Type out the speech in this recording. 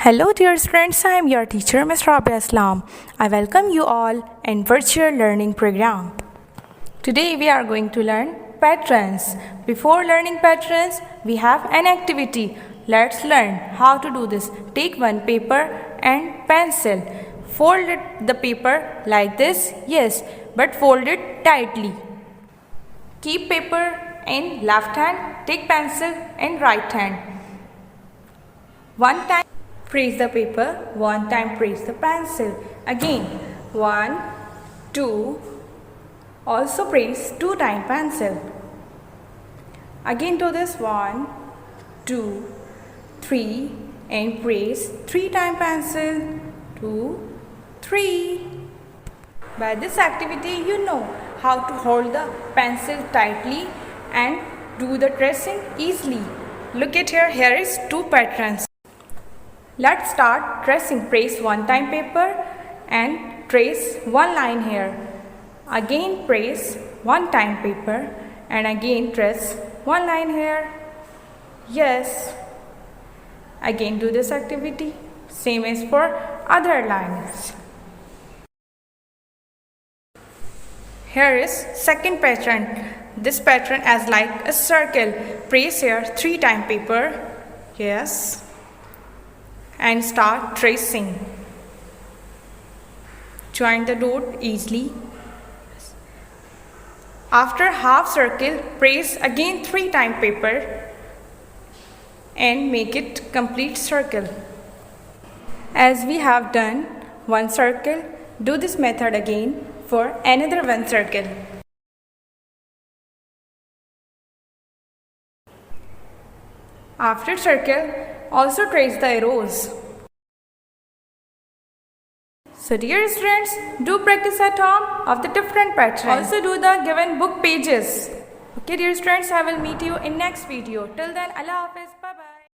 Hello dear students, I am your teacher Ms. Rabia. I welcome you all in virtual learning program. Today we are going to learn patterns. Before learning patterns, we have an activity. Let's learn how to do this. Take one paper and pencil. Fold the paper like this, yes, but fold it tightly. Keep paper in left hand, take pencil in right hand. One time press the paper, one time press the pencil. Again, 1, 2, also press 2 times pencil. Again do this 1, 2, 3 and press 3 times pencil. 2, 3. By this activity you know how to hold the pencil tightly and do the tracing easily. Look at here is 2 patterns. Let's start tracing. Press 1 time paper and trace 1 line here. Again press 1 time paper and again trace 1 line here. Yes. Again do this activity. Same as for other lines. Here is second pattern. This pattern is like a circle. Press here 3 time paper. Yes. And start tracing. Join the dot easily. After half circle, press again 3 times paper and make it complete circle. As we have done 1 circle, do this method again for another 1 circle. After circle, also trace the arrows. So dear students, do practice at home of the different patterns. Also do the given book pages. Okay dear students, I will meet you in next video. Till then, Allah Hafiz.